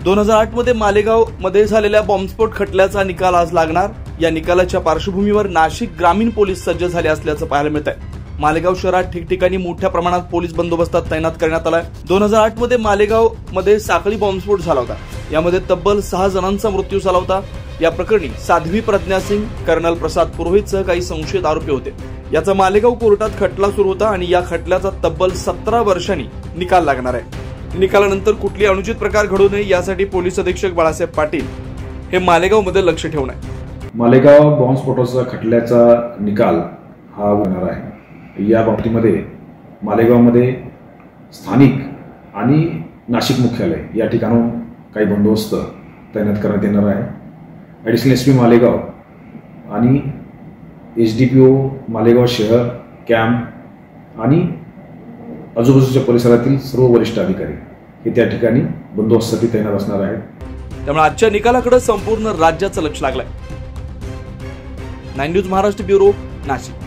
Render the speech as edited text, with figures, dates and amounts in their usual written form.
2008 मध्ये मालेगाव मध्ये झालेल्या बॉम्बस्फोट खटल्याचा निकाल आज लागणार। या निकालाच्या पार्श्वभूमीवर नाशिक ग्रामीण पोलीस सज्ज झाले असल्याचं पाहायला मिळत आहे। मालेगाव शहरात ठिकठिकाणी मोठ्या प्रमाणात पोलीस बंदोबस्तात तैनात करण्यात आलाय। 2008 मध्ये मालेगाव मध्ये साखळी बॉम्बस्फोट झाला होता। यामध्ये तब्बल 6 जणांचा मृत्यू झाला होता। या प्रकरणी साध्वी प्रज्ञा सिंग, कर्नल प्रसाद पुरोहितसह काही संशयित आरोपी होते। याचा मालेगाव कोर्टात खटला सुरू होता आणि या खटल्याचा तब्बल 17 वर्षांनी निकाल लागणार आहे। निकालानंतर कुठली अनुचित प्रकार घडू नये यासाठी पोलीस अधीक्षक बाळासाहेब पाटील हे मालेगाव मध्ये लक्ष ठेवून आहे। मालेगाव बॉम्बस्फोटाचा खटल्याचा निकाल हा होणार आहे। या बाबतीमध्ये मालेगावमध्ये स्थानिक आणि नाशिक मुख्यालय या ठिकाणून काही बंदोबस्त तैनात करण्यात येणार आहे। ॲडिशनल एसपी मालेगाव आणि HDPO मालेगाव शहर कॅम्प आणि आजूबाजूच्या परिसरातील सर्व वरिष्ठ अधिकारी हे त्या ठिकाणी बंदोबस्तासाठी तैनात असणार आहेत। त्यामुळे आजच्या निकालाकडे संपूर्ण राज्याचं लक्ष लागलंय। 9 न्यूज महाराष्ट्र ब्युरो, नाशिक।